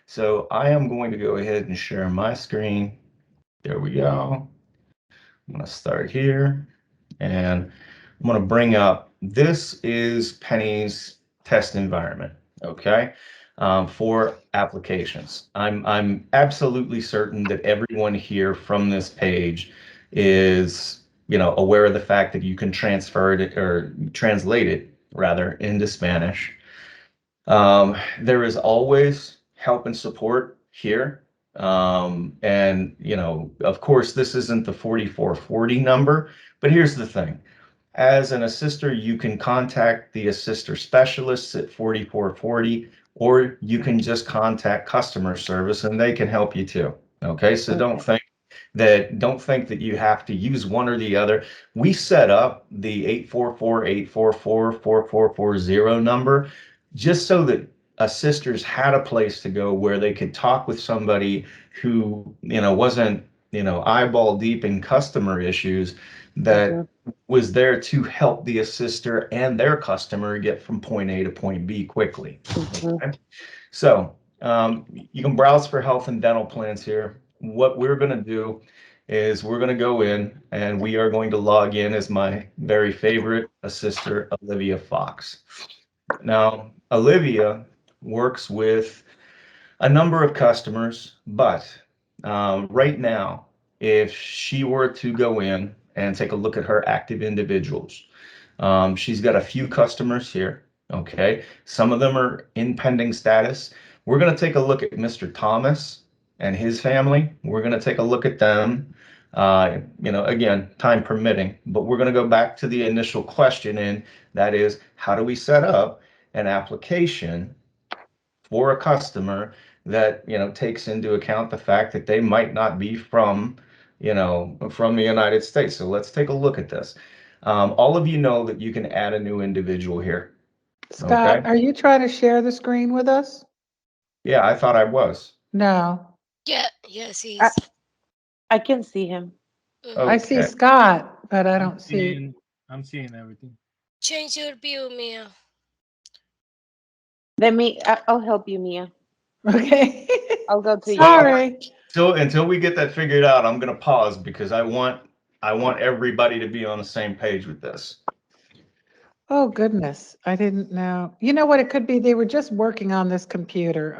So I am going to go ahead and share my screen. There we go. I'm going to start here and I'm going to bring up, this is Penny's test environment, okay, for applications. I'm absolutely certain that everyone here from this page is, aware of the fact that you can transfer it or translate it rather into Spanish. There is always help and support here. And, of course, this isn't the 4440 number, but here's the thing. As an assister, you can contact the assister specialists at 4440, or you can just contact customer service and they can help you too. Okay, so don't think that you have to use one or the other. We set up the 844-844-4440 number just so that assisters had a place to go where they could talk with somebody who, wasn't, eyeball deep in customer issues, that was there to help the assister and their customer get from point A to point B quickly. Okay? So you can browse for health and dental plans here. What we're going to do is we're going to go in and we are going to log in as my very favorite assister, Olivia Fox. Now, Olivia works with a number of customers, but right now, if she were to go in and take a look at her active individuals, she's got a few customers here. Okay, some of them are in pending status. We're going to take a look at Mr. Thomas and his family. We're going to take a look at them. Again, time permitting, but we're going to go back to the initial question, and that is, how do we set up an application for a customer that, takes into account the fact that they might not be from the United States. So let's take a look at this. All of you know that you can add a new individual here. Scott, Okay. are you trying to share the screen with us? Yeah, I thought I was. No. Yeah, yes, I, he's. I can see him. I see Okay. Scott, but I I'm don't see. seeing I'm seeing everything. Change your view, Mia. I'll help you, Mia. Okay. I'll go to you. Sorry. So until we get that figured out, I'm going to pause because I want everybody to be on the same page with this. Oh, goodness. I didn't know. You know what it could be? They were just working on this computer.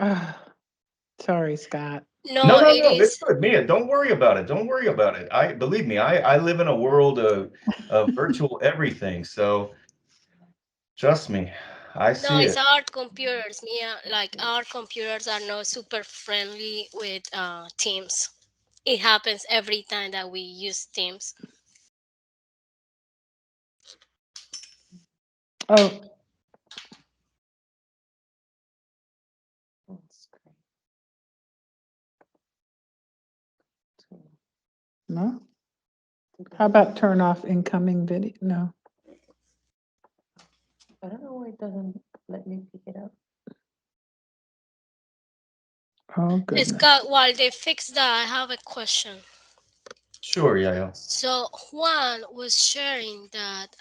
Sorry, Scott. No, No, no, it no, it's is. good. Mia, don't worry about it. Don't worry about it. I believe me, I live in a world of virtual everything. So trust me, I No, see it's it. our computers, Mia. Like our computers are not super friendly with Teams. It happens every time that we use Teams. Oh, no. How about turn off incoming video? No. I don't know why it doesn't let me pick it up. Oh, goodness. Scott, while they fix that, I have a question. Sure, yeah. So Juan was sharing that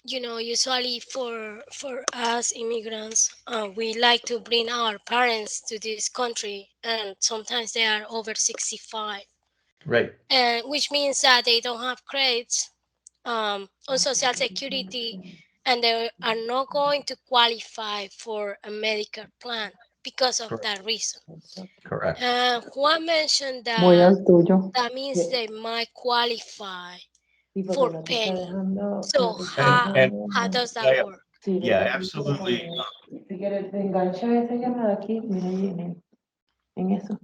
usually for us immigrants, we like to bring our parents to this country, and sometimes they are over 65, Right. and which means that they don't have credits on social security, and they are not going to qualify for a Medicare plan because of Correct. that reason. Correct. And Juan mentioned Voy that al tuyo. that means they might qualify Sí, porque for no te está Pennie. dejando, So no te está And how does that yeah, work? Sí, yeah, porque absolutely. si quieres te engancha esa llamada aquí, mira ahí en eso.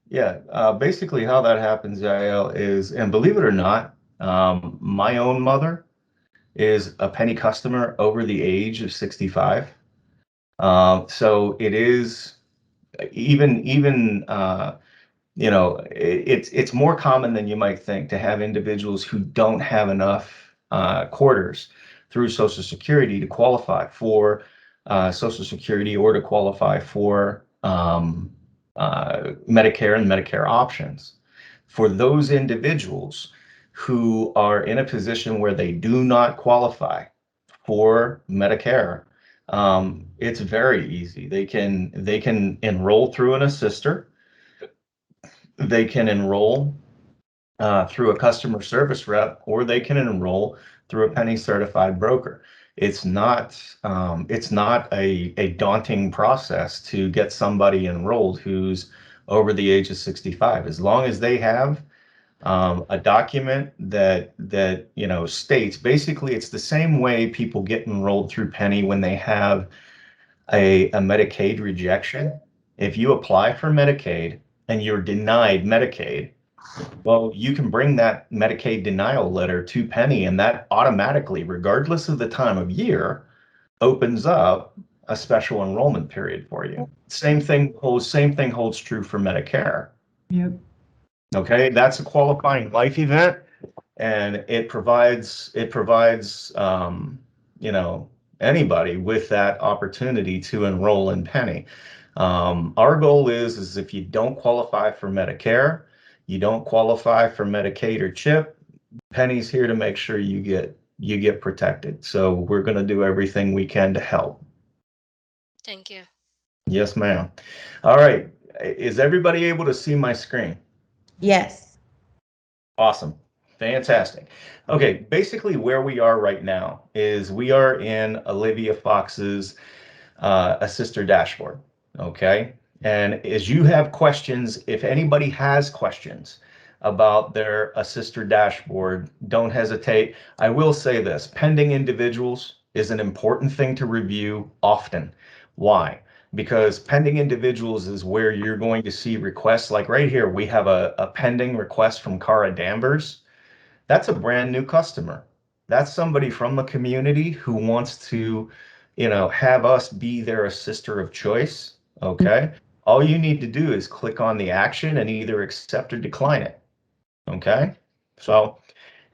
Yeah, basically how that happens, Yael, is, and believe it or not, my own mother is a Penny customer over the age of 65. So it is even it's more common than you might think to have individuals who don't have enough quarters through Social Security to qualify for Social Security or to qualify for Medicare and Medicare options. For those individuals who are in a position where they do not qualify for Medicare, It's very easy. They can enroll through an assister. They can enroll through a customer service rep, or they can enroll through a Pennie certified broker. It's not a daunting process to get somebody enrolled who's over the age of 65, as long as they have a document that states, basically it's the same way people get enrolled through Pennie when they have a Medicaid rejection. If you apply for Medicaid and you're denied Medicaid, well, you can bring that Medicaid denial letter to Pennie, and that automatically, regardless of the time of year, opens up a special enrollment period for you. Same thing holds true for Medicare. Yep. Okay, that's a qualifying life event, and it provides anybody with that opportunity to enroll in Pennie. Our goal is if you don't qualify for Medicare, you don't qualify for Medicaid or CHIP, Pennie's here to make sure you get protected. So we're going to do everything we can to help. Thank you. Yes, ma'am. All right. Is everybody able to see my screen? Yes. Awesome. Fantastic. Okay, basically where we are right now is we are in Olivia Fox's Assister dashboard. Okay. And as you have questions, if anybody has questions about their Assister dashboard, don't hesitate. I will say this, pending individuals is an important thing to review often. Why? Because pending individuals is where you're going to see requests. Like right here, we have a pending request from Cara Danvers. That's a brand new customer. That's somebody from the community who wants to, have us be their assister of choice. Okay. All you need to do is click on the action and either accept or decline it. Okay. So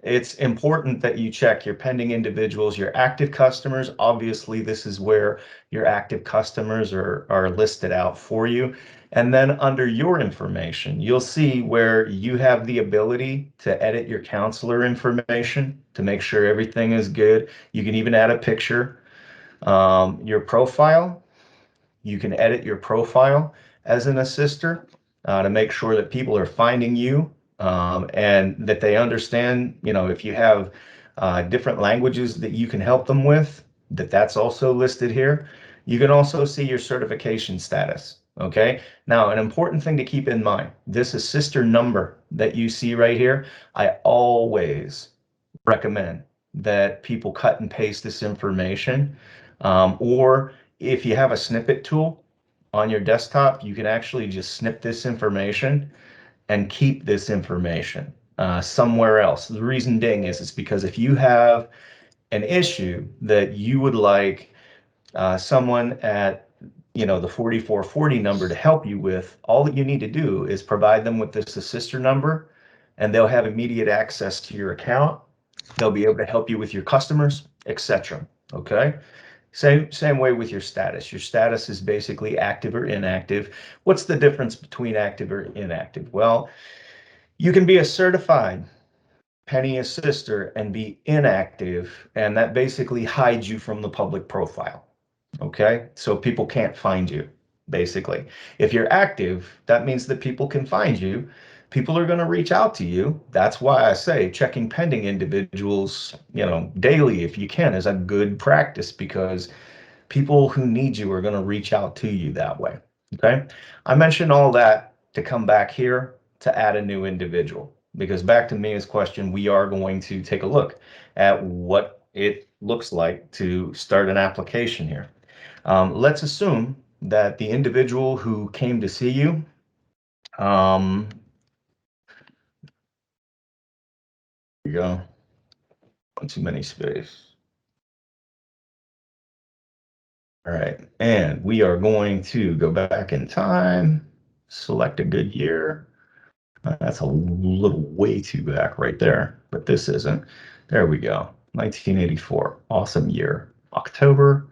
it's important that you check your pending individuals, your active customers. Obviously, this is where your active customers are listed out for you. And then under your information, you'll see where you have the ability to edit your counselor information to make sure everything is good. You can even add a picture. Your profile, you can edit your profile as an assister to make sure that people are finding you and that they understand, if you have different languages that you can help them with, that's also listed here. You can also see your certification status. Okay. Now, an important thing to keep in mind, this assister number that you see right here, I always recommend that people cut and paste this information. Or if you have a snippet tool on your desktop, you can actually just snip this information and keep this information somewhere else. The reason being is it's because if you have an issue that you would like someone at the 4440 number to help you with, all that you need to do is provide them with this assister number, and they'll have immediate access to your account. They'll be able to help you with your customers, etc. Okay. Same way with your status. Your status is basically active or inactive. What's the difference between active or inactive? Well, you can be a certified Pennie assister and be inactive, and that basically hides you from the public profile. Okay, so people can't find you, basically. If you're active, that means that people can find you. People are going to reach out to you. That's why I say checking pending individuals, daily, if you can, is a good practice, because people who need you are going to reach out to you that way. Okay, I mentioned all that to come back here to add a new individual, because back to Mia's question, we are going to take a look at what it looks like to start an application here. Let's assume that the individual who came to see you, here we go, one too many space. All right, and we are going to go back in time, select a good year. That's a little way too back right there, but this isn't. There we go, 1984, awesome year. October,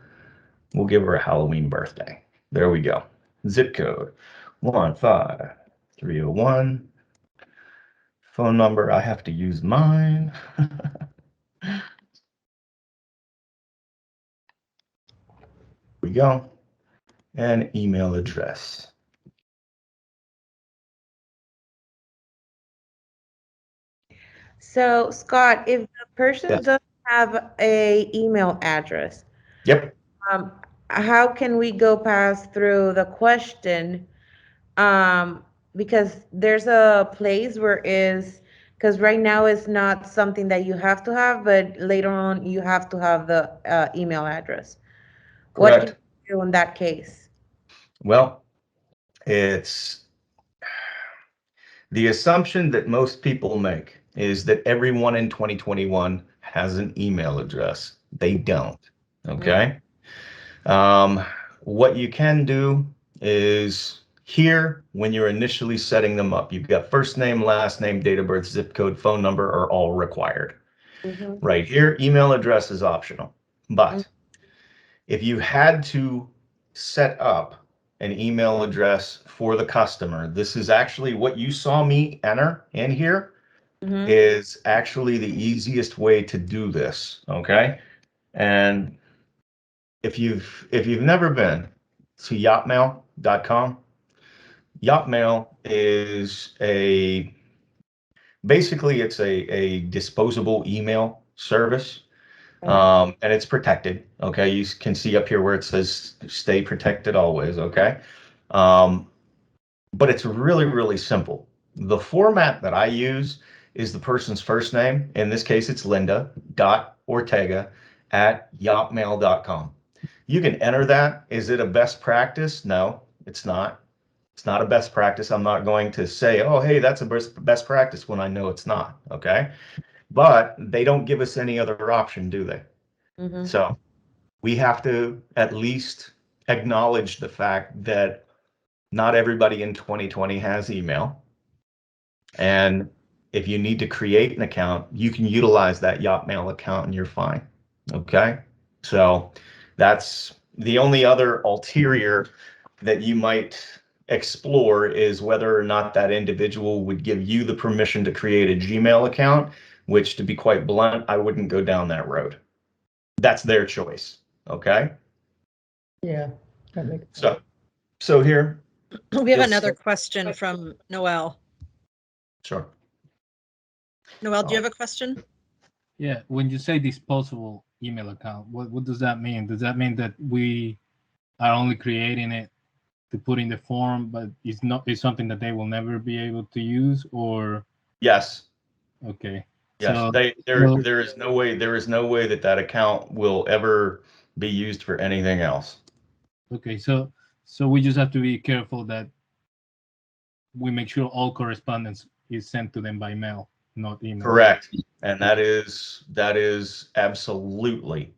we'll give her a Halloween birthday. There we go. Zip code 15301. Phone number, I have to use mine. we go. And email address. So Scott, if the person Yes. doesn't have a email address, Yep. um, how can we go past through the question? Because there's a place where is, because right now it's not something that you have to have, but later on you have to have the email address. What can Correct. you do in that case? Well, it's the assumption that most people make is that everyone in 2021 has an email address. They don't. Okay. What you can do is here, when you're initially setting them up, you've got first name, last name, date of birth, zip code, phone number are all required. Mm-hmm. Right here, email address is optional. But if you had to set up an email address for the customer, this is actually what you saw me enter in here Mm-hmm. is actually the easiest way to do this. Okay. And if you've never been to yotmail.com, Yotmail is basically it's a disposable email service. And it's protected. Okay, you can see up here where it says stay protected always. Okay, um, but it's really, really simple. The format that I use is the person's first name. In this case, it's Linda dot Ortega at yotmail.com. You can enter that. Is it a best practice? No, it's not. It's not a best practice. I'm not going to say, oh, hey, that's a best practice when I know it's not. Okay. But they don't give us any other option, do they? Mm-hmm. So we have to at least acknowledge the fact that not everybody in 2020 has email. And if you need to create an account, you can utilize that Yotmail account and you're fine. Okay. So that's the only other ulterior that you might explore is whether or not that individual would give you the permission to create a Gmail account, which to be quite blunt, I wouldn't go down that road. That's their choice. Okay. Yeah, that makes sense. So here, We have you'll another see- question from Noel. Sure. Noel, do you Oh. have a question? Yeah, when you say disposable email account, what does that mean? Does that mean that we are only creating it to put in the form, but it's something that they will never be able to use? Or Yes. okay, Yes. so There is no way that that account will ever be used for anything else. okay, so we just have to be careful that we make sure all correspondence is sent to them by mail, not email. Correct. And that is absolutely,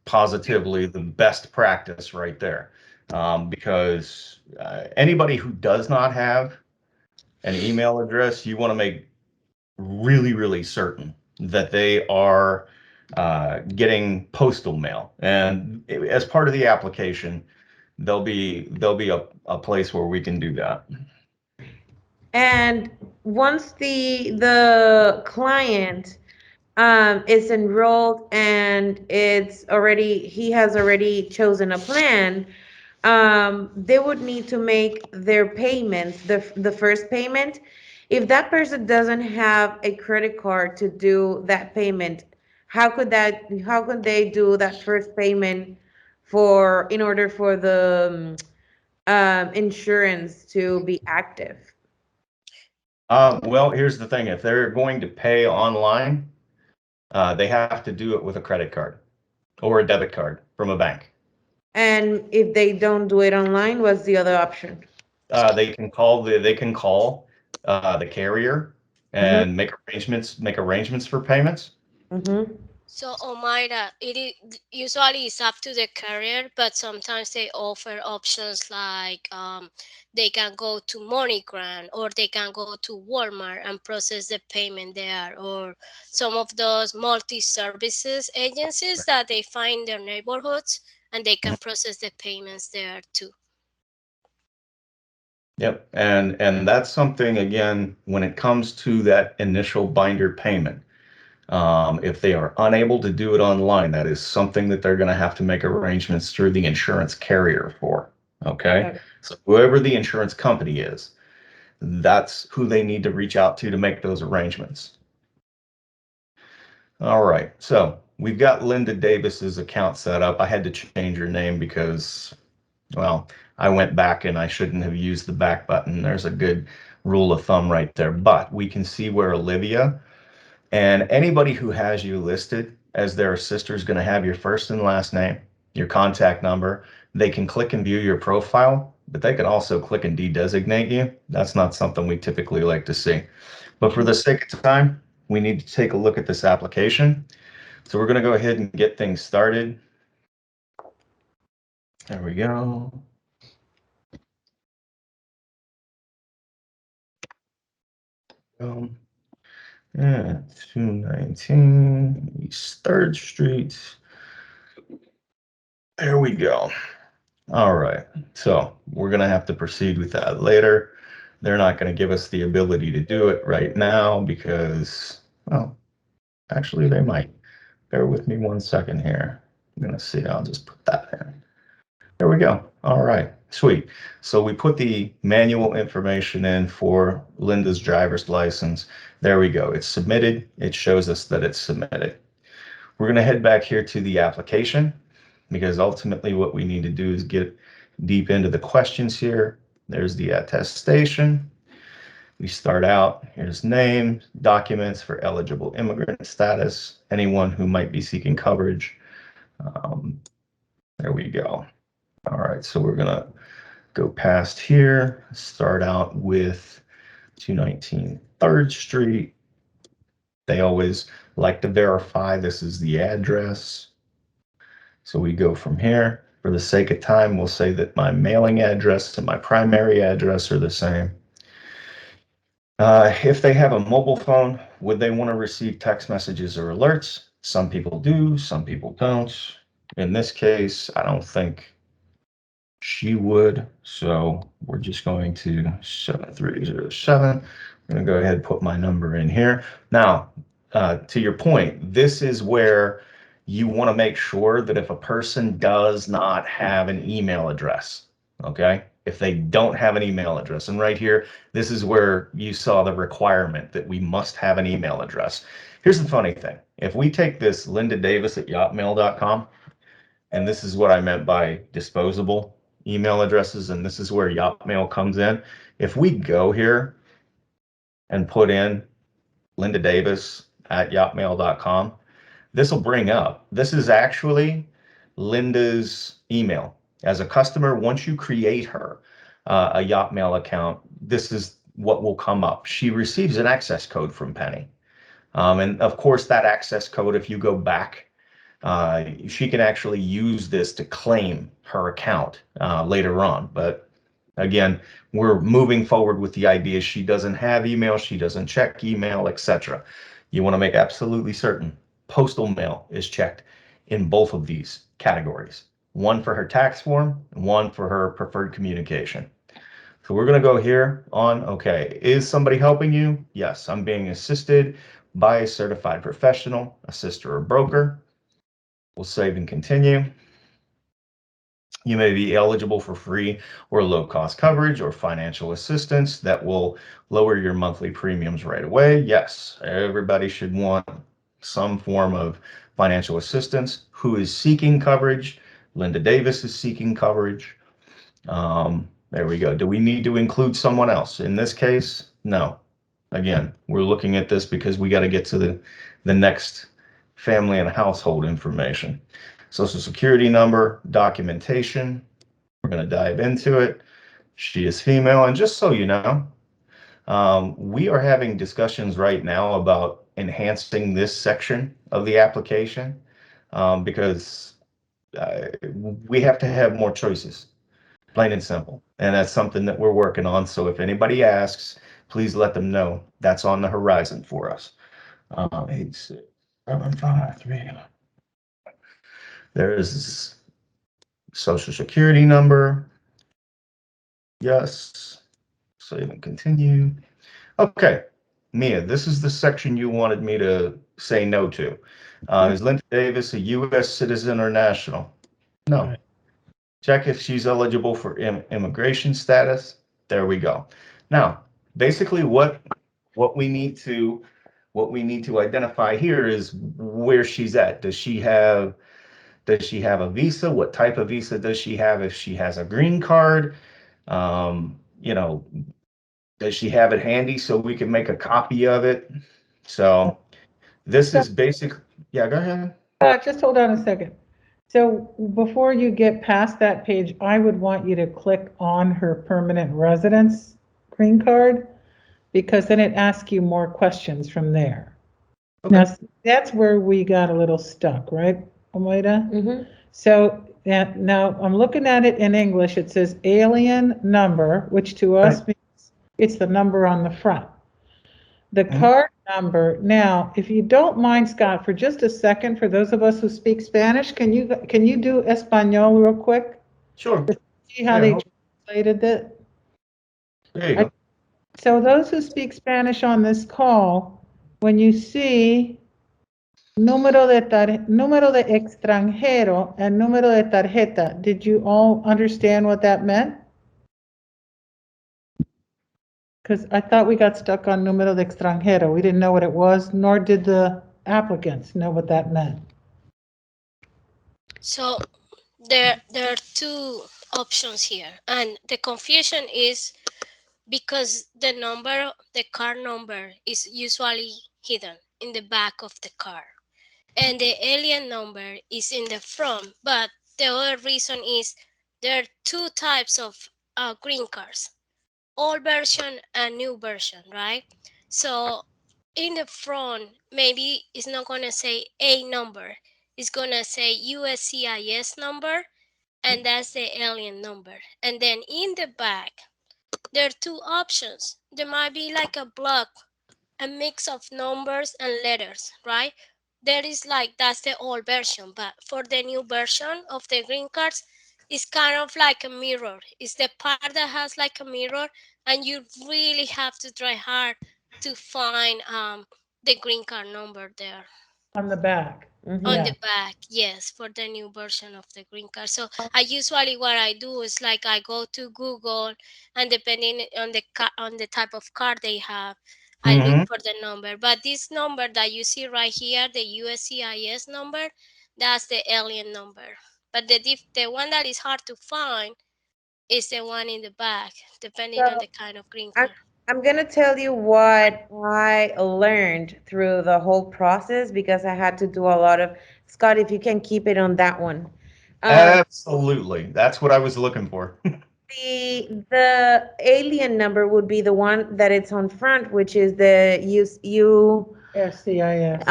positively the best practice right there. Because anybody who does not have an email address, you want to make really, really certain that they are getting postal mail. And as part of the application, there'll be a place where we can do that. And once the client is enrolled and he has already chosen a plan, they would need to make their payments, the first payment. If that person doesn't have a credit card to do that payment, how could they do that first payment in order for the insurance to be active? Well, here's the thing. If they're going to pay online, they have to do it with a credit card or a debit card from a bank. And if they don't do it online, what's the other option? They can call the carrier and make arrangements for payments. Mm-hmm. So, Omaira, it is usually it's up to the carrier, but sometimes they offer options like they can go to MoneyGram or they can go to Walmart and process the payment there, or some of those multi-services agencies that they find in their neighborhoods and they can process the payments there too. Yep. And that's something, again, when it comes to that initial binder payment, If they are unable to do it online, that is something that they're going to have to make arrangements through the insurance carrier for. Okay. Okay. So whoever the insurance company is, that's who they need to reach out to make those arrangements. All right. So we've got Linda Davis's account set up. I had to change her name because, well, I went back and I shouldn't have used the back button. There's a good rule of thumb right there. But we can see where Olivia and anybody who has you listed as their sister is going to have your first and last name, your contact number. They can click and view your profile, but they can also click and de-designate you. That's not something we typically like to see. But for the sake of time, we need to take a look at this application. So we're going to go ahead and get things started. There we go. Yeah, 219 East 3rd Street. There we go. All right, so we're gonna have to proceed with that later. They're not gonna give us the ability to do it right now because, well, actually they might. Bear with me 1 second here. I'm gonna see, I'll just put that in. There we go. All right, sweet. So we put the manual information in for Linda's driver's license. There we go. It's submitted. It shows us that it's submitted. We're going to head back here to the application because ultimately what we need to do is get deep into the questions here. There's the attestation. We start out, here's name, documents for eligible immigrant status, anyone who might be seeking coverage. There we go. All right, so we're gonna go past here, start out with 219 3rd Street. They always like to verify this is the address. So we go from here. For the sake of time, we'll say that my mailing address and my primary address are the same. If they have a mobile phone, would they want to receive text messages or alerts? Some people do, some people don't. In this case, I don't think she would. So we're just going to 7307. I'm going to go ahead and put my number in here. Now, to your point, this is where you want to make sure that if a person does not have an email address, okay, if they don't have an email address, and right here, this is where you saw the requirement that we must have an email address. Here's the funny thing. If we take this lindadavis@yotmail.com, and this is what I meant by disposable email addresses, and this is where Yotmail comes in. If we go here and put in lindadavis@yotmail.com, this will bring up, this is actually Linda's email. As a customer, once you create her a Yotmail account, this is what will come up. She receives an access code from Pennie. And of course, that access code, if you go back, she can actually use this to claim her account later on. But again, we're moving forward with the idea she doesn't have email, she doesn't check email, etc. You want to make absolutely certain postal mail is checked in both of these categories. One for her tax form, one for her preferred communication. So we're going to go here on, okay, is somebody helping you? Yes, I'm being assisted by a certified professional, assistant or broker. We'll save and continue. You may be eligible for free or low cost coverage or financial assistance that will lower your monthly premiums right away. Yes, everybody should want some form of financial assistance. Who is seeking coverage? Linda Davis is seeking coverage. There we go. Do we need to include someone else? In this case, no. Again, we're looking at this because we got to get to the next family and household information. Social Security number, documentation. We're going to dive into it. She is female. And just so you know, we are having discussions right now about enhancing this section of the application because we have to have more choices, plain and simple. And that's something that we're working on. So if anybody asks, please let them know that's on the horizon for us. 86753. There's Social Security number. Yes. Save and continue. Okay. Mia, this is the section you wanted me to say no to. Is Linda Davis a U.S. citizen or national? No. Right. Check if she's eligible for immigration status. There we go. Now, basically what we need to identify here is where she's at. Does she have a visa? What type of visa does she have? If she has a green card, you know, does she have it handy so we can make a copy of it? So this is basic. Yeah, go ahead. Just hold on a second. So before you get past that page, I would want you to click on her permanent residence green card, because then it asks you more questions from there. Okay. Now, that's where we got a little stuck, right, Omaida? Mhm. So now I'm looking at it in English. It says alien number, which to us means it's the number on the front. The card number. Now, if you don't mind, Scott, for just a second, for those of us who speak Spanish, can you do Espanol real quick? Sure. See how Yeah, they hold- translated it? There you go. So those who speak Spanish on this call, when you see número de extranjero and número de tarjeta, did you all understand what that meant? Because I thought we got stuck on número de extranjero. We didn't know what it was, nor did the applicants know what that meant. So there are two options here, and the confusion is because the car number is usually hidden in the back of the car, and the alien number is in the front. But the other reason is there are two types of green cards: old version and new version, right? So in the front, maybe it's not gonna say a number; it's gonna say USCIS number, and that's the alien number. And then in the back, there are two options. There might be like a block, a mix of numbers and letters, right? There is like that's the old version, but for the new version of the green cards, it's kind of like a mirror. It's the part that has like a mirror, and you really have to try hard to find the green card number there. On the back. Mhm. On Yeah. the back, yes, for the new version of the green card. So I usually what I do is like I go to Google, and depending on on the type of card they have, I look Mhm. for the number. But this number that you see right here, the USCIS number, that's the alien number. But the one that is hard to find is the one in the back, depending on So the kind of green I'm card. I'm gonna tell you what I learned through the whole process because I had to do a lot of, Scott, if you can keep it on that one. Absolutely. That's what I was looking for. The alien number would be the one that it's on front, which is the you SCIS.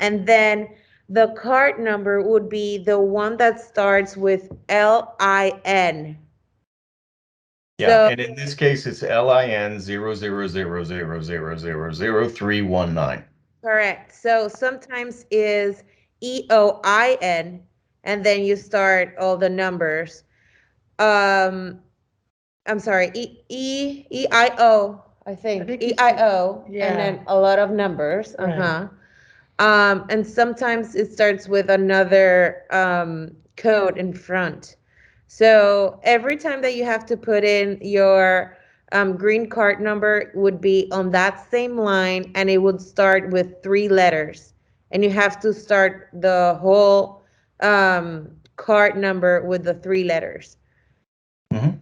and then the card number would be the one that starts with LIN. Yeah, So and in this case, it's LIN 0000000319. correct. So sometimes is EOIN, and then you start all the numbers. Um, I'm sorry, EIO, I I think think you EIO, said- and then a lot of numbers. Right. And sometimes it starts with another code in front. So every time that you have to put in your green card number would be on that same line, and it would start with 3 letters. And you have to start the whole card number with the 3 letters. Mhm.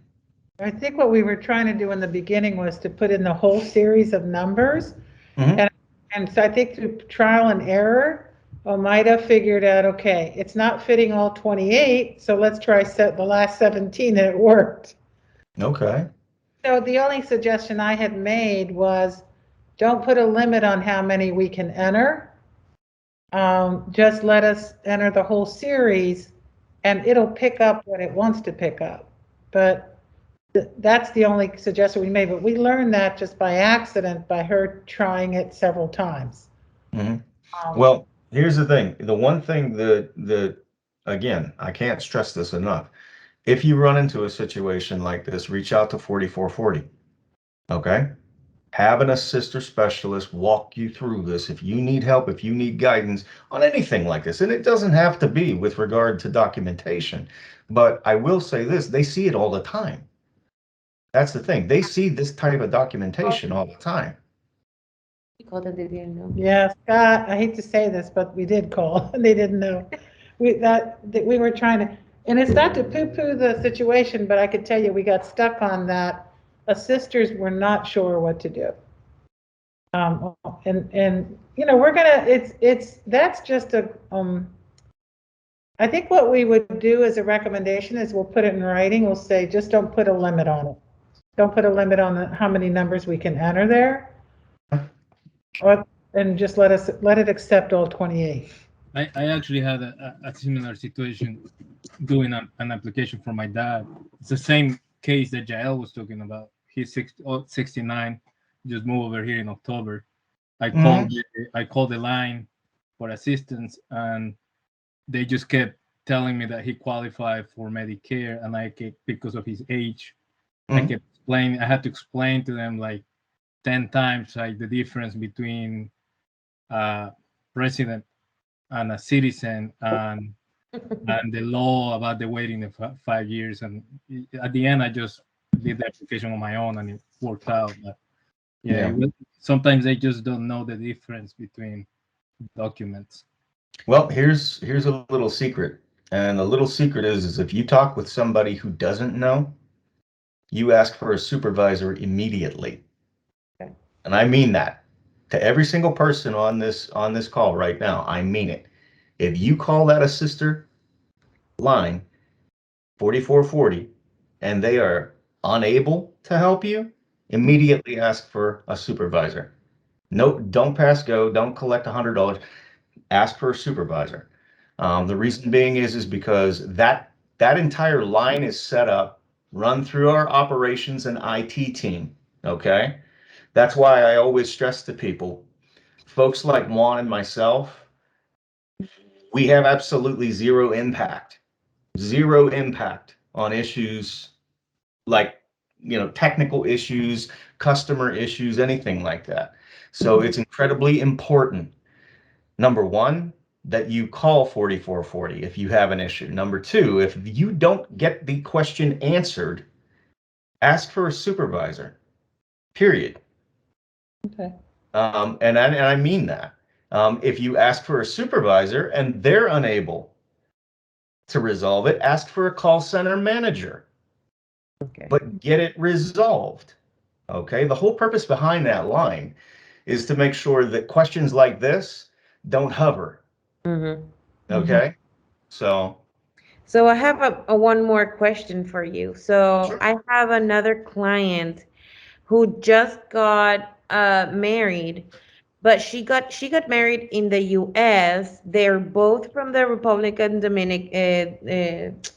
I think what we were trying to do in the beginning was to put in the whole series of numbers. Mhm. And so I think through trial and error, Omaida figured out, okay, it's not fitting all 28, so let's try the last 17, and it worked. Okay. So the only suggestion I had made was don't put a limit on how many we can enter. Just let us enter the whole series, and it'll pick up what it wants to pick up. But that's the only suggestion we made, but we learned that just by accident by her trying it several times. Mhm. Um, Well, here's the thing. The one thing that again, I can't stress this enough. If you run into a situation like this, reach out to 4440. Okay? Have an assistant specialist walk you through this if you need help, if you need guidance on anything like this. And it doesn't have to be with regard to documentation. But I will say this, they see it all the time. That's the thing. They see this type of documentation all the time. You called them, they didn't know. Yeah, Scott, I hate to say this, but we did call, and they didn't know. That we were trying to, and it's not to poo-poo the situation, but I could tell you, we got stuck on that. Assisters were not sure what to do. And, you know, we're gonna, that's just I think what we would do as a recommendation is we'll put it in writing. We'll say, just don't put a limit on it. Don't put a limit on how many numbers we can enter there. And just let it accept all 28. I actually had a similar situation doing an application for my dad. It's the same case that Jael was talking about. He's 69, just moved over here in October. I called the line for assistance, and they just kept telling me that he qualified for Medicare, and because of his age, I kept explaining. I had to explain to them like 10 times like the difference between a resident and a citizen, and the law about the waiting of 5 years. And at the end, I just did the application on my own, and it worked out. But yeah. Sometimes they just don't know the difference between documents. Well, here's a little secret. And the little secret is if you talk with somebody who doesn't know, you ask for a supervisor immediately. Okay. And I mean that to every single person on this call right now. I mean it. If you call that a sister line 4440 and they are unable to help you, immediately ask for a supervisor. No, don't pass go. Don't collect $100. Ask for a supervisor. The reason being is because that entire line is set up, run through our operations and IT team. Okay, that's why I always stress to people, folks like Juan and myself, we have absolutely zero impact on issues like, you know, technical issues, customer issues, anything like that. So it's incredibly important, number one, that you call 4440 if you have an issue. Number two, if you don't get the question answered, ask for a supervisor, period. Okay. And I mean that. If you ask for a supervisor and they're unable to resolve it, ask for a call center manager. Okay. But get it resolved. Okay. The whole purpose behind that line is to make sure that questions like this don't hover. Okay. So I have a one more question for you. So Sure. I have another client who just got married, but she got married in the U.S. They're both from the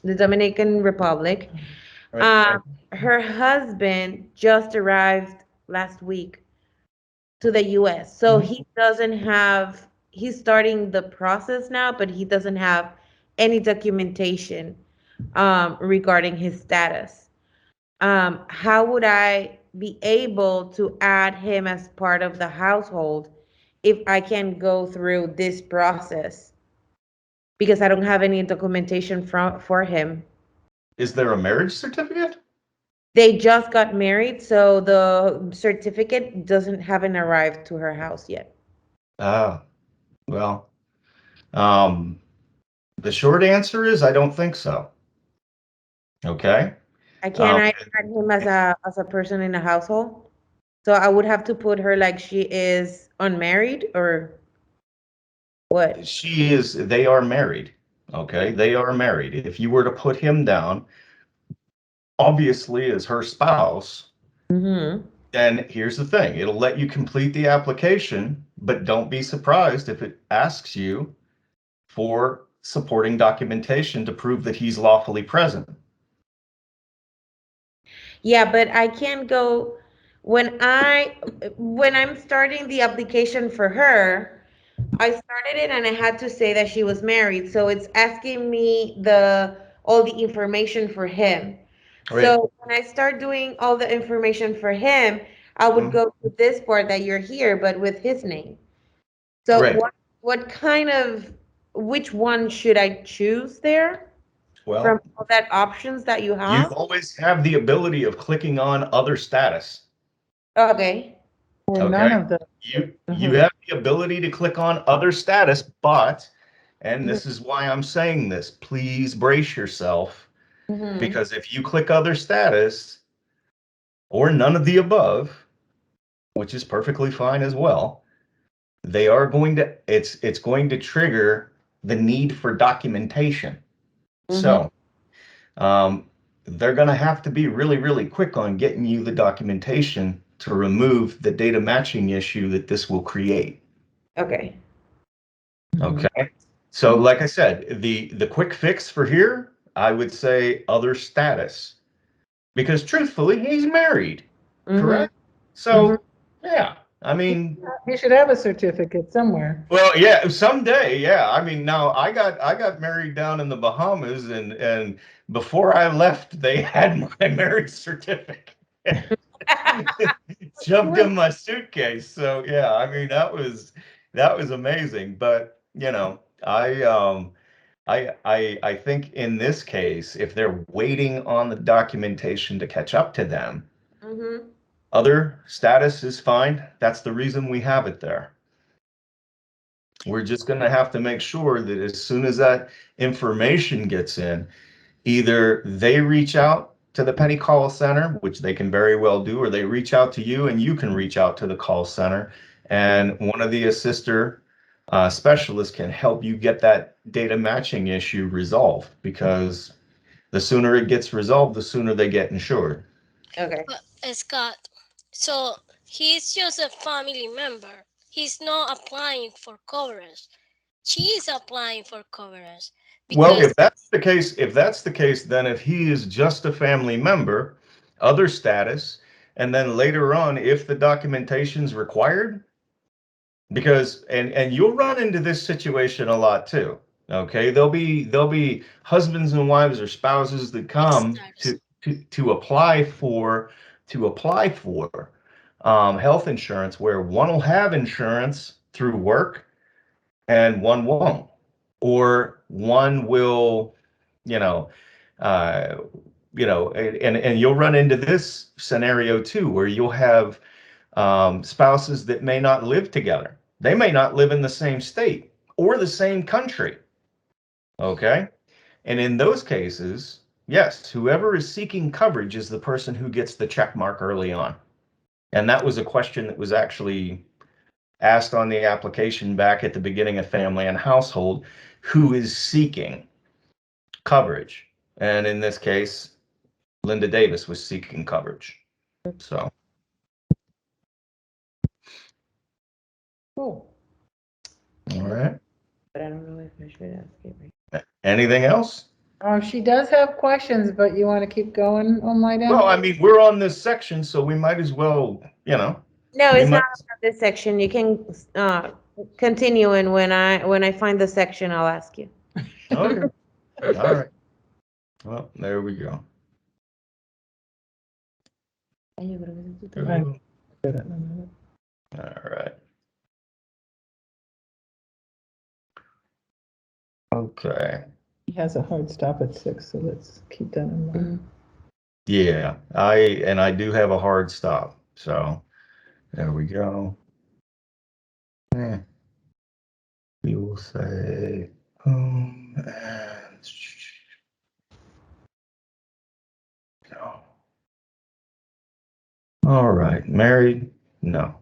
the Dominican Republic. Right. Her husband just arrived last week to the US. So he doesn't have, he's starting the process now, but he doesn't have any documentation regarding his status. How would I be able to add him as part of the household if I can go through this process? Because I don't have any documentation for him. Is there a marriage certificate? They just got married, so the certificate doesn't haven't arrived to her house yet. Ah, well, the short answer is I don't think so. Okay. I can't Um, add him as a person in the household. So I would have to put her like she is unmarried or what? they are married. Okay. They are married. If you were to put him down, obviously as her spouse, Mm-hmm. then here's the thing. It'll let you complete the application, but don't be surprised if it asks you for supporting documentation to prove that he's lawfully present. Yeah, but I can't go when I'm starting the application for her, I started it and I had to say that she was married. So it's asking me all the information for him. Right. So when I start doing all the information for him, I would Mhm. go to this part that you're here, but with his name. So Right. what kind of, which one should I choose there from Well, all that options that you you have? always have the ability of clicking on other status. Okay. Or none Okay. of them. You have the ability to click on other status, but, and this is why I'm saying this, please brace yourself, Mm-hmm. because if you click other status or none of the above, which is perfectly fine as well, they are going to, it's going to trigger the need for documentation. So, they're going to have to be really, really quick on getting you the documentation to remove the data matching issue that this will create. Okay. Okay. So like I said, the quick fix for here, I would say other status. Because truthfully, he's married, Mm-hmm. correct? So, yeah. I mean, He should have a certificate somewhere. well, yeah, someday, yeah. I mean, now I got married down in the Bahamas, and before I left, they had my marriage certificate. Shoved in my suitcase. So yeah, I mean that was amazing. But you know, I think in this case, if they're waiting on the documentation to catch up to them, Mm-hmm. other status is fine. That's the reason we have it there. We're just going to have to make sure that as soon as that information gets in, either they reach out to the Pennie call center, which they can very well do, or they reach out to you and you can reach out to the call center, and one of the assister specialists can help you get that data matching issue resolved, because the sooner it gets resolved, the sooner they get insured. Okay. But Scott, so he's just a family member. He's not applying for coverage. She is applying for coverage Well, because if that's the case, then if he is just a family member, other status, and then later on, if the documentation's required, because and you'll run into this situation a lot too. Okay, there'll be husbands and wives or spouses that come sisters. to apply for health insurance, where one will have insurance through work and one won't, or one will, you know, uh, and you'll run into this scenario too, where you'll have spouses that may not live together. They may not live in the same state or the same country. Okay. And in those cases, yes, whoever is seeking coverage is the person who gets the check mark early on. And that was a question that was actually asked on the application back at the beginning of Family and Household: who is seeking coverage? And in this case, Linda Davis was seeking coverage. So, Cool. all right. But I don't know if I should ask it right. Anything else? She does have questions, but you want to keep going, Omaida? Well, I mean, we're on this section, so we might as well, No, we it's might. not about this section. You can continue, and when I find the section, I'll ask you. Okay. All right. Well, there we go. All right. Okay. He has a hard stop at 6, so let's keep that in mind. Yeah, I do have a hard stop. So there we go. We will say home and no. All right. Married? No.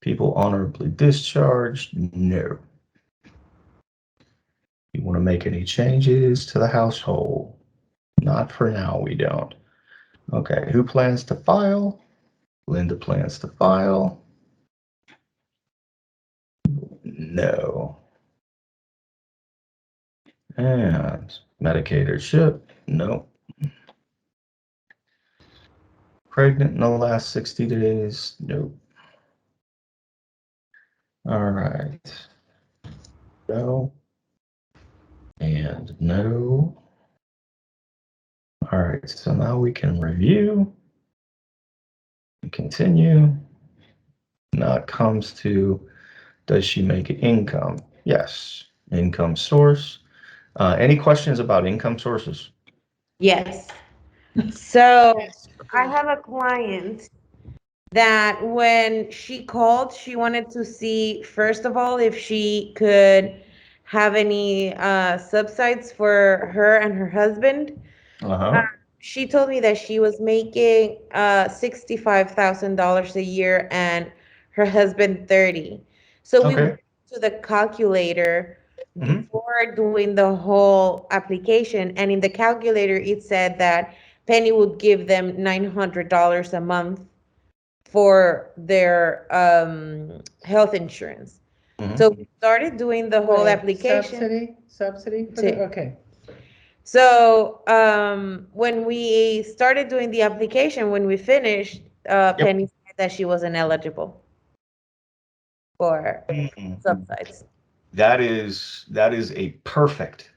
People honorably discharged? No. You want to make any changes to the household? Not for now, we don't. Okay, who plans to file? Linda plans to file. No. And Medicaid or SHIP? No. Pregnant in the last 60 days? Nope. All right. No. And no. All right, so now we can review and continue. Now it comes to, does she make income? Yes, income source. Any questions about income sources? Yes. So Yes. I have a client that when she called, she wanted to see, first of all, if she could have any subsides for her and her husband. Uh-huh. She told me that she was making $65,000 a year and her husband 30. So we Okay. went to the calculator Mhm. before doing the whole application, and in the calculator it said that Penny would give them $900 a month for their health insurance. Mhm. So we started doing the whole Wait, application. subsidy for Sí. the, okay. So when we started doing the application, when we finished, Yep. Penny said that she wasn't eligible for Mhm. subsides. That is a perfect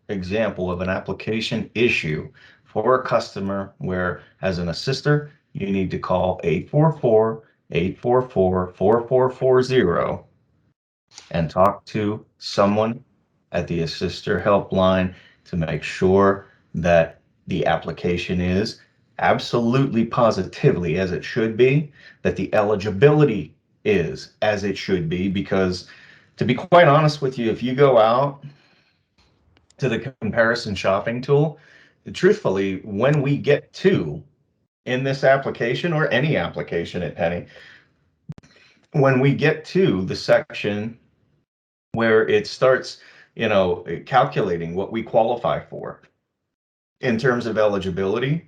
example of an application issue for a customer where, as an assister, you need to call 844-844-4440 and talk to someone at the assister helpline to make sure that the application is absolutely positively as it should be, that the eligibility is as it should be, because to be quite honest with you, if you go out to the comparison shopping tool, truthfully, when we get to in this application or any application at Penny, when we get to the section where it starts, calculating what we qualify for in terms of eligibility,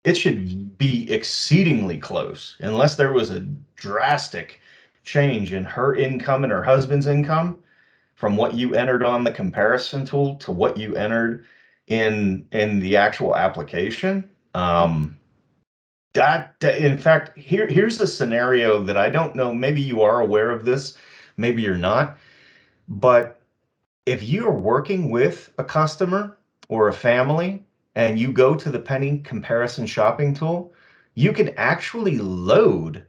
it should be exceedingly close, unless there was a drastic change in her income and her husband's income from what you entered on the comparison tool to what you entered in the actual application. In fact, here's the scenario that I don't know, maybe you are aware of this, maybe you're not, but if you're working with a customer or a family and you go to the Penny comparison shopping tool, you can actually load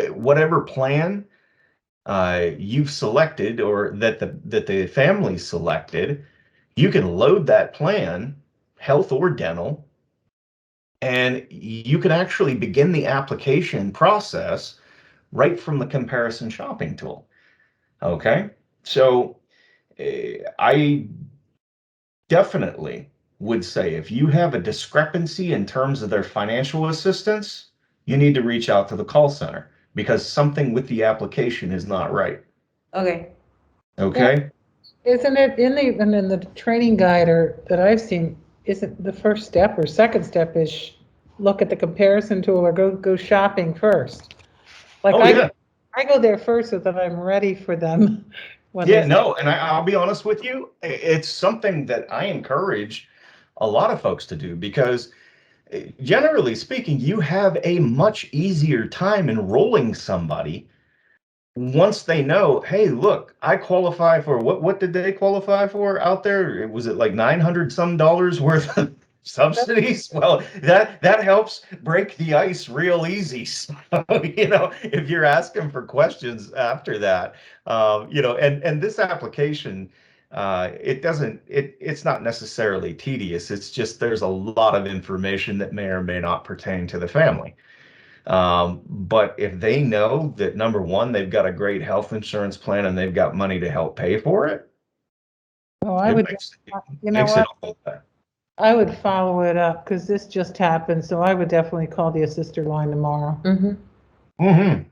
whatever plan you've selected or that the family selected. You can load that plan, health or dental, and you can actually begin the application process right from the comparison shopping tool. Okay, so I definitely would say if you have a discrepancy in terms of their financial assistance, you need to reach out to the call center because something with the application is not right. Okay. Okay? Isn't it in the training guide or that I've seen, isn't the first step or second step is look at the comparison tool or go shopping first? Like Oh, yeah. I go there first so that I'm ready for them when Yeah, they no, and I'll be honest with you, it's something that I encourage a lot of folks to do because generally speaking, you have a much easier time enrolling somebody once they know, hey, look, I qualify for what did they qualify for out there? Was it like 900 some dollars worth of subsidies? Well, that helps break the ice real easy. So, if you're asking for questions after that, and this application, it's not necessarily tedious. It's just there's a lot of information that may or may not pertain to the family. But if they know that number one, they've got a great health insurance plan and they've got money to help pay for it, Oh, I it would, makes, you know makes it what? all better. I would follow it up because this just happened, so I would definitely call the assister line tomorrow. Mm-hmm. Mm-hmm.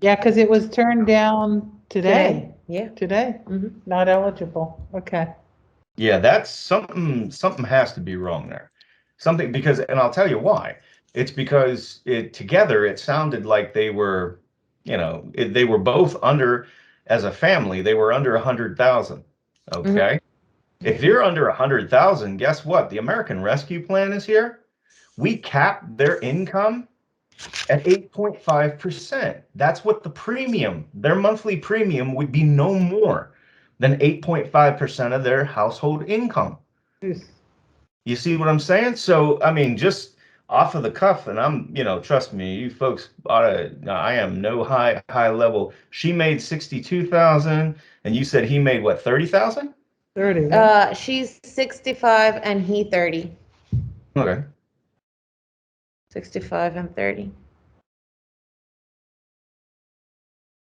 Yeah, because it was turned down today. Yeah. Today, Mm-hmm. not eligible. Okay. Yeah, that's something has to be wrong there. Something because, and I'll tell you why. It's because together it sounded like they were, they were both under, as a family, they were under 100,000. Okay. If you're under 100,000, guess what? The American Rescue Plan is here. We cap their income at 8.5%. That's what their monthly premium would be no more than 8.5% of their household income. You see what I'm saying? So, I mean, just off of the cuff, and I'm, trust me, you folks I am no high level. She made 62,000, and you said he made what, 30,000? 30, right? She's 65 and he 30. Okay. 65 and 30.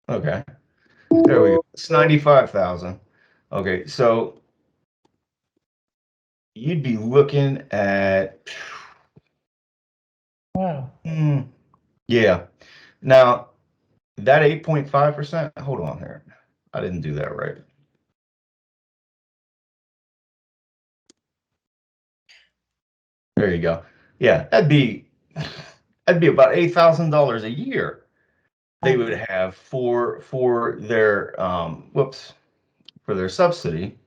Okay. There we go. It's 95,000. Okay, so you'd be looking at, Wow. yeah. Now, that 8.5%, hold on here. I didn't do that right. There you go. Yeah, that'd be about $8,000 a year they would have for their for their subsidy.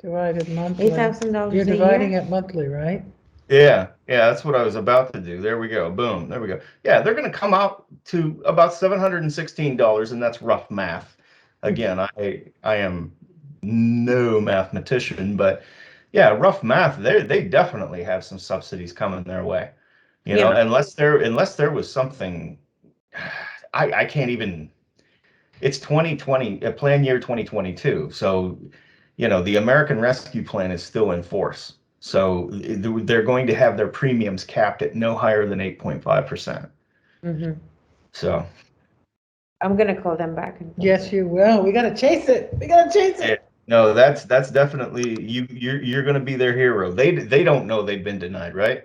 Divided monthly. $8,000 You're a dividing year? it monthly, right? Yeah, that's what I was about to do. There we go. Boom. There we go. Yeah, they're going to come out to about $716, and that's rough math. Again, I am no mathematician, but yeah, rough math. They definitely have some subsidies coming their way. Yeah. Unless there was something, I can't even. It's 2020, plan year 2022. So, the American Rescue Plan is still in force. So they're going to have their premiums capped at no higher than 8.5%. Mm-hmm. So, I'm gonna call them back. Yes, you will. We gotta chase it. We gotta chase yeah, it. no, that's definitely you're going to be their hero. They don't know they've been denied, right?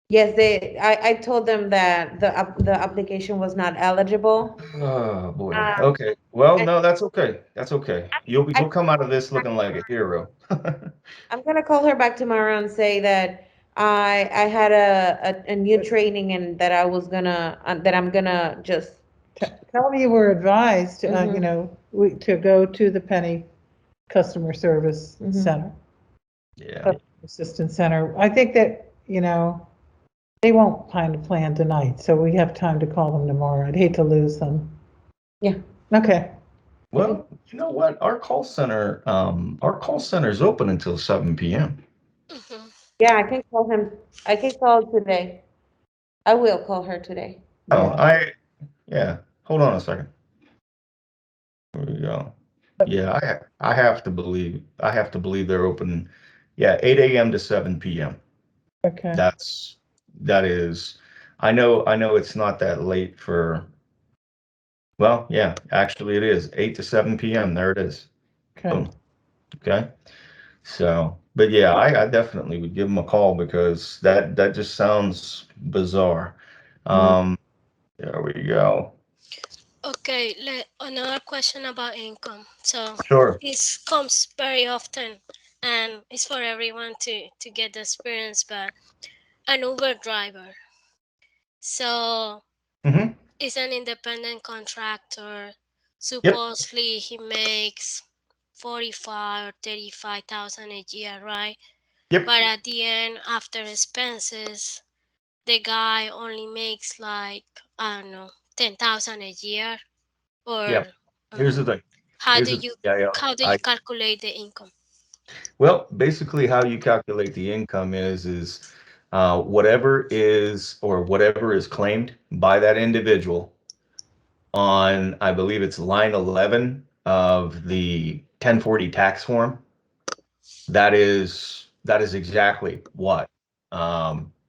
Yes, I told them that the application was not eligible. Oh boy. Um, Okay. Well, and no, that's okay. That's okay. I, You'll come out of this looking like a hero. I'm gonna call her back tomorrow and say that I had a new training and that I was gonna that I'm gonna just Tell me you were advised, Mhm. to go to the Penny Customer Service Mhm. Center, Yeah. Customer Assistance Center. I think that, they won't find a plan tonight, so we have time to call them tomorrow. I'd hate to lose them. Yeah. Okay. Well, you know what? Our call center is open until 7 p.m. Mhm. Yeah, I can call him. I can call today. I will call her today. Oh, Yeah. yeah. Hold on a second. There we go. Yeah, I have to believe they're open. Yeah, 8 a.m. to 7 p.m. Okay. That is, I know it's not that late for, well, yeah, actually it is 8 to 7 p.m. There it is. Okay. Boom. Okay. So, but yeah, I definitely would give them a call because that just sounds bizarre. Um, there we go. Okay, another question about income. So Sure. this comes very often, and it's for everyone to get the experience. But an Uber driver, so Hmm. is an independent contractor. Yep. Supposedly he makes 45 or 35,000 a year, right? Yep. But at the end, after expenses, the guy only makes like, I don't know, 10,000 a year. Yep. Or Here's the thing. how Here's do the thing. you Yeah, yeah. how do you calculate the income? Well, basically, how you calculate the income is whatever is or whatever is claimed by that individual on, I believe it's line 11 of the 1040 tax form. That is exactly what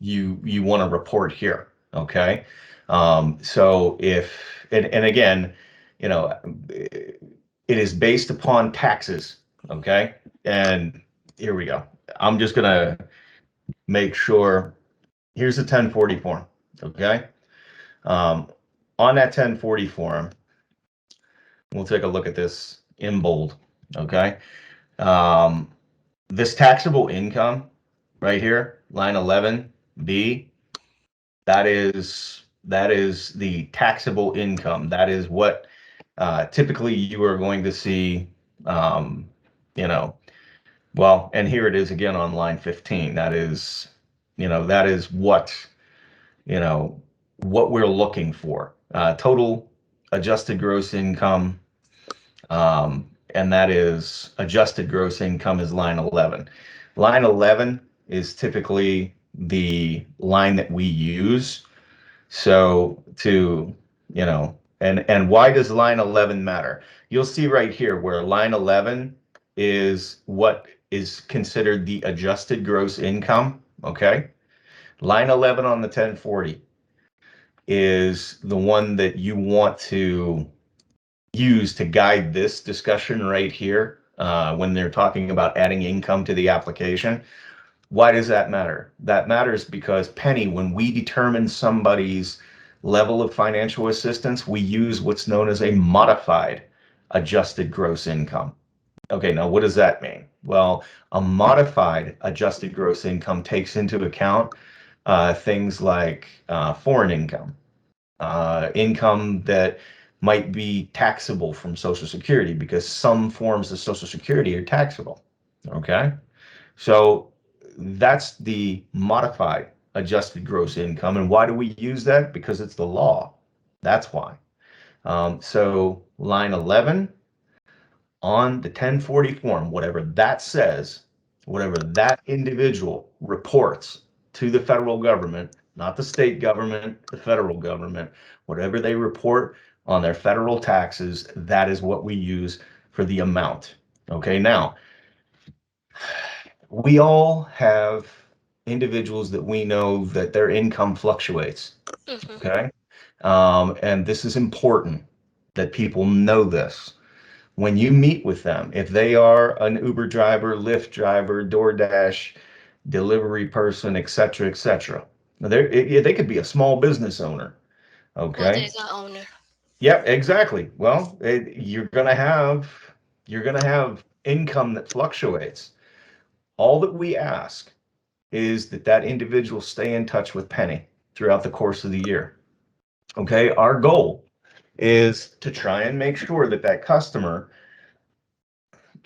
you want to report here. Okay. So if and again, it is based upon taxes. Okay. And here we go. I'm just gonna make sure. Here's the 1040 form. Okay. Um, on that 1040 form, we'll take a look at this in bold. Okay. Um, this taxable income right here, line 11B, that is the taxable income. That is what typically you are going to see, um, you know, well, and here it is again on line 15. That is you know, what we're looking for. Total adjusted gross income. and that is adjusted gross income is line 11. Line 11 is typically the line that we use. So to, and why does line 11 matter? You'll see right here where line 11 is what is considered the adjusted gross income, okay? Line 11 on the 1040 is the one that you want to use to guide this discussion right here when they're talking about adding income to the application. Why does that matter? That matters because Pennie, when we determine somebody's level of financial assistance, we use what's known as a modified adjusted gross income. Okay, now what does that mean? Well, a modified adjusted gross income takes into account things like foreign income, income that might be taxable from Social Security, because some forms of Social Security are taxable. Okay, so that's the modified adjusted gross income. And why do we use that? Because it's the law. That's why. So line 11 on the 1040 form, whatever that says, whatever that individual reports to the federal government, not the state government, the federal government, whatever they report on their federal taxes, that is what we use for the amount. Okay, now, we all have individuals that we know that their income fluctuates. Mhm. Okay, and this is important that people know this. When you meet with them, if they are an Uber driver, Lyft driver, DoorDash delivery person, etc., etc., they could be a small business owner. Or Okay. the owner. Yep, exactly. Well, you're gonna have income that fluctuates. All that we ask is that that individual stay in touch with Pennie throughout the course of the year. Okay, our goal is to try and make sure that that customer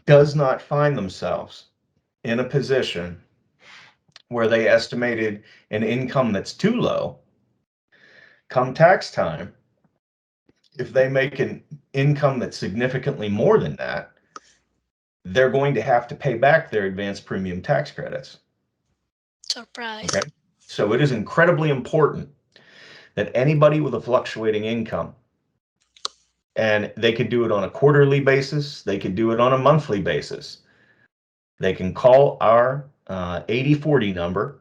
does not find themselves in a position where they estimated an income that's too low. Come tax time, if they make an income that's significantly more than that, they're going to have to pay back their advanced premium tax credits. Surprise. Okay, so it is incredibly important that anybody with a fluctuating income, and they could do it on a quarterly basis, they could do it on a monthly basis, they can call our 8040 number,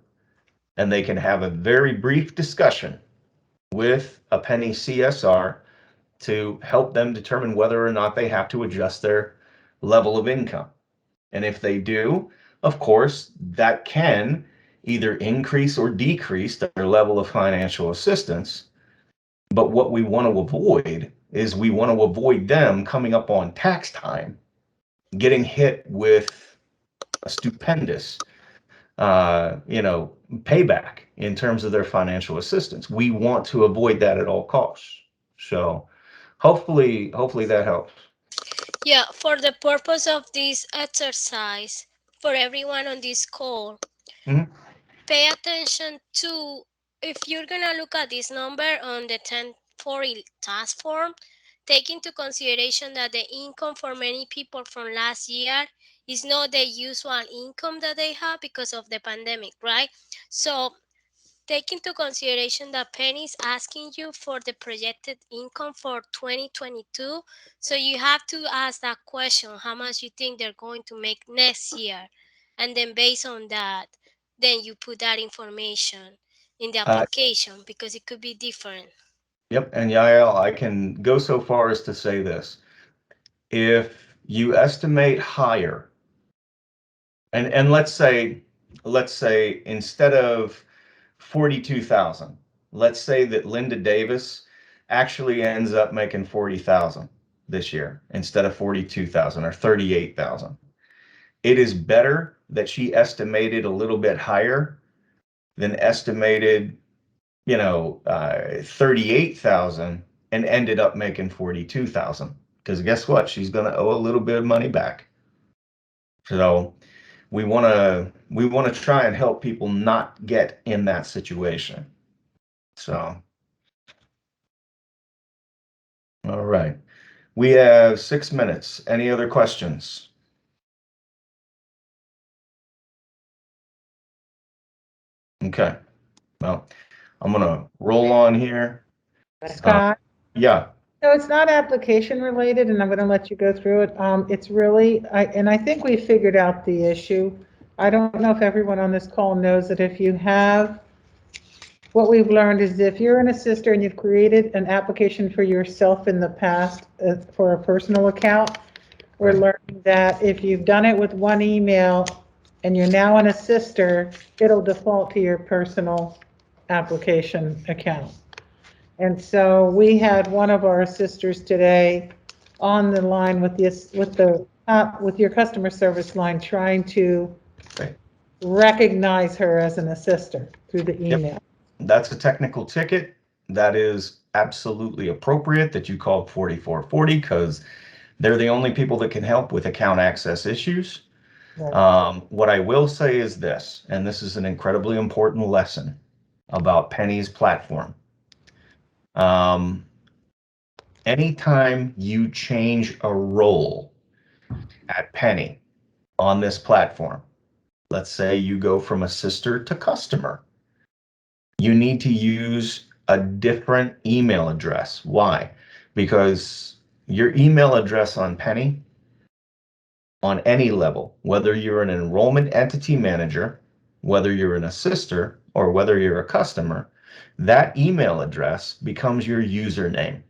and they can have a very brief discussion with a Pennie CSR to help them determine whether or not they have to adjust their level of income. And if they do, of course, that can either increase or decrease their level of financial assistance. But what we want to avoid is we want to avoid them coming up on tax time, getting hit with a stupendous, payback in terms of their financial assistance. We want to avoid that at all costs. So hopefully that helps. Yeah, for the purpose of this exercise, for everyone on this call, Mhm. pay attention to, if you're gonna look at this number on the 1040 task form, take into consideration that the income for many people from last year is not the usual income that they have because of the pandemic, right? So take into consideration that Pennie is asking you for the projected income for 2022. So you have to ask that question, how much you think they're going to make next year. And then based on that, then you put that information in the Uh, application because it could be different. yep, and Yael, I can go so far as to say this. If you estimate higher, and let's say instead of 42,000, let's say that Linda Davis actually ends up making 40,000 this year instead of 42,000 or 38,000. It is better that she estimated a little bit higher than estimated, 38,000 and ended up making 42,000. Because guess what? She's going to owe a little bit of money back. So we want to try and help people not get in that situation. So, all right. We have 6 minutes. Any other questions? Okay. Well, I'm gonna roll on here. Scott? Yeah. No, it's not application related, and I'm going to let you go through it. It's really, and I think we figured out the issue. I don't know if everyone on this call knows that if you have, what we've learned is if you're an assister and you've created an application for yourself in the past for a personal account, we're learning that if you've done it with one email and you're now an assister, it'll default to your personal application account. And so we had one of our assisters today on the line with this, with your customer service line, trying to Right. recognize her as an assister through the email. That's a technical ticket. That is absolutely appropriate that you called 4440 because they're the only people that can help with account access issues. Right. What I will say is this, and this is an incredibly important lesson about Pennie's platform. Anytime you change a role at Pennie on this platform, let's say you go from assister to customer, you need to use a different email address. Why? Because your email address on Pennie, on any level, whether you're an enrollment entity manager, whether you're an assister, or whether you're a customer, that email address becomes your username.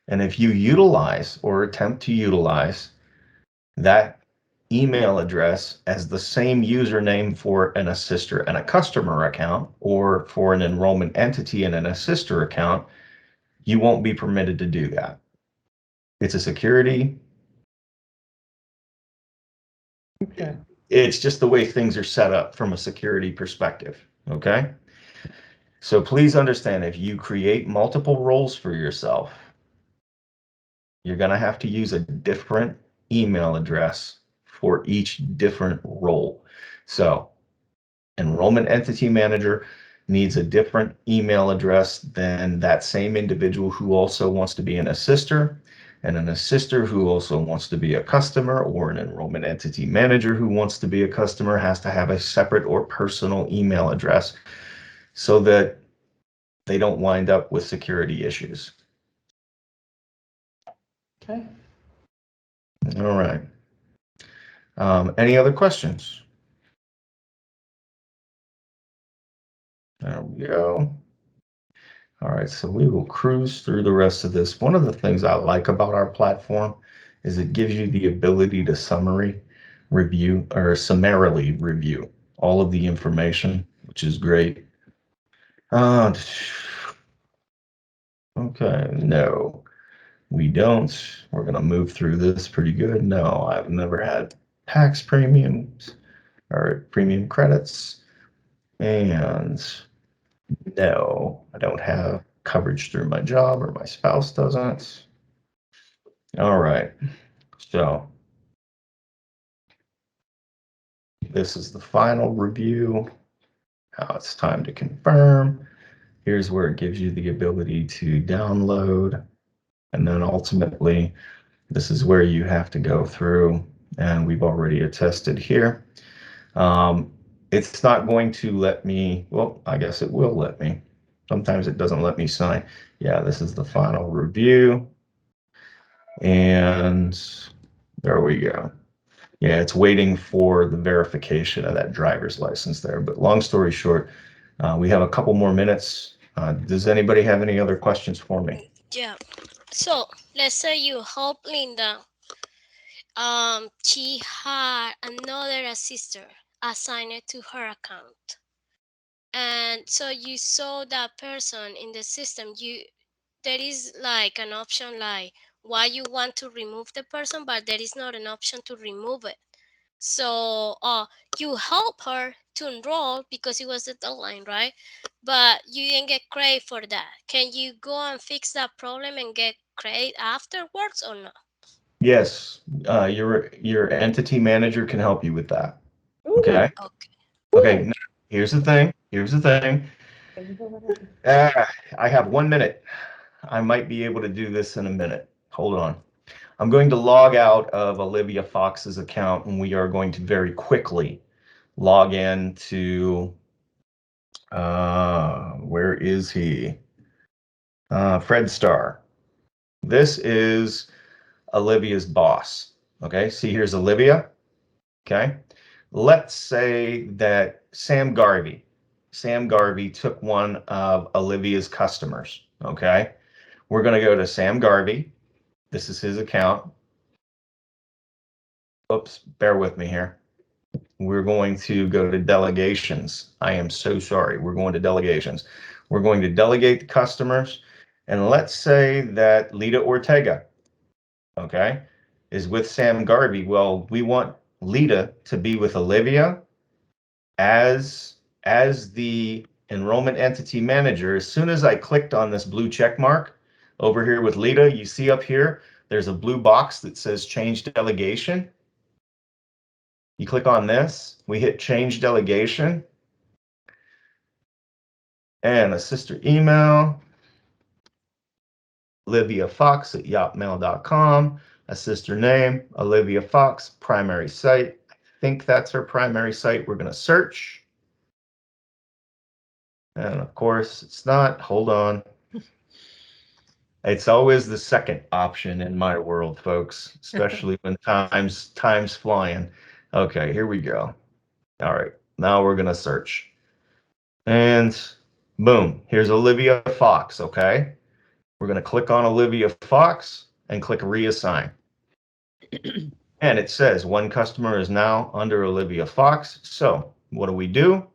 And if you utilize or attempt to utilize that email address as the same username for an assister and a customer account, or for an enrollment entity and an assister account, you won't be permitted to do that. It's a security. Okay. It's just the way things are set up from a security perspective. Okay. So please understand, if you create multiple roles for yourself, you're going to have to use a different email address for each different role. So enrollment entity manager needs a different email address than that same individual who also wants to be an assister, and an assister who also wants to be a customer, or an enrollment entity manager who wants to be a customer has to have a separate or personal email address so that they don't wind up with security issues. Okay. All right. Any other questions? There we go. All right, so we will cruise through the rest of this. One of the things I like about our platform is it gives you the ability to summarily review all of the information, which is great. Okay, no, we don't. We're going to move through this pretty good. No, I've never had tax premiums or premium credits. And no, I don't have coverage through my job, or my spouse doesn't. All right, so this is the final review. Now it's time to confirm. Here's where it gives you the ability to download. And then ultimately, this is where you have to go through, and we've already attested here. It's not going to let me, well, I guess it will let me. Sometimes it doesn't let me sign. Yeah, this is the final review. And there we go. Yeah, it's waiting for the verification of that driver's license there. But long story short, we have a couple more minutes. Does anybody have any other questions for me? Yeah. So let's say you help Linda. She had another sister assigned to her account, and so you saw that person in the system. There is like an option like why you want to remove the person, but there is not an option to remove it. So you help her to enroll because it was the deadline, right? But you didn't get credit for that. Can you go and fix that problem and get credit afterwards or not? Yes, your entity manager can help you with that. Ooh, Okay. Okay. Okay. ooh. Now, here's the thing. I have 1 minute. I might be able to do this in a minute. Hold on. I'm going to log out of Olivia Fox's account, and we are going to very quickly log in to, where is he? Fred Starr. This is Olivia's boss. Okay, see, here's Olivia. Okay, let's say that Sam Garvey took one of Olivia's customers. Okay, we're going to go to Sam Garvey. This is his account. Oops, bear with me here. We're going to go to delegations. I am so sorry. We're going to delegations. We're going to delegate the customers. And let's say that Lita Ortega, okay, is with Sam Garvey. Well, we want Lita to be with Olivia as the enrollment entity manager. As soon as I clicked on this blue check mark over here with Lita, you see up here, there's a blue box that says change delegation. You click on this, we hit change delegation, and a sister email, oliviafox@yotmail.com, a sister name, Olivia Fox, primary site. I think that's her primary site. We're going to search. And of course, it's not. Hold on. It's always the second option in my world, folks, especially when time's flying. Okay, here we go. All right, now we're going to search. And boom, here's Olivia Fox, okay? We're going to click on Olivia Fox and click reassign. And it says one customer is now under Olivia Fox. So what do?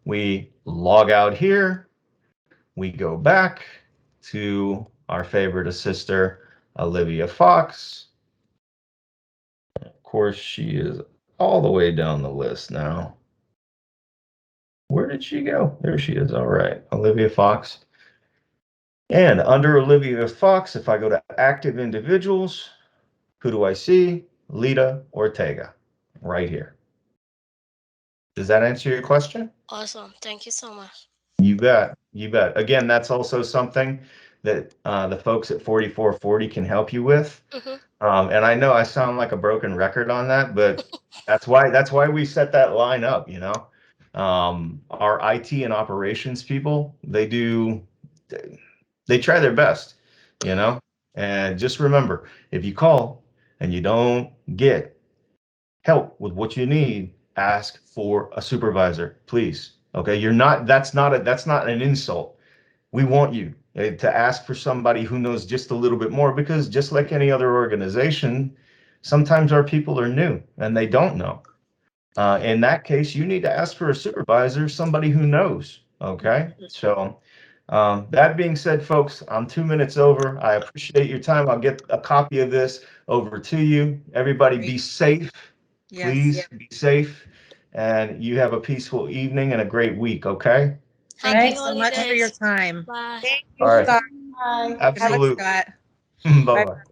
We log out here. We go back to our favorite assister, Olivia Fox. Of course, she is all the way down the list now. Where did she go? There she is. All right, Olivia Fox. And under Olivia Fox, if I go to active individuals, who do I see? Lita Ortega, right here. Does that answer your question? Awesome. Thank you so much. You bet. You bet. Again, that's also something that the folks at 4440 can help you with. Mhm. And I know I sound like a broken record on that, but that's why we set that line up, you know. Our IT and operations people, they try their best, you know. And just remember, if you call and you don't get help with what you need, ask for a supervisor, please. Okay, that's not an insult. We want you to ask for somebody who knows just a little bit more, because just like any other organization, sometimes our people are new and they don't know. In that case, you need to ask for a supervisor, somebody who knows. Okay, so that being said, folks, I'm 2 minutes over. I appreciate your time. I'll get a copy of this over to you. Everybody be Great. safe. Yes. Please be safe. And you have a peaceful evening and a great week, okay? Happy Thank you so much for your holidays. time. Bye. Thank All you, right. Scott. Bye. Good night, Absolutely. Scott. Bye-bye.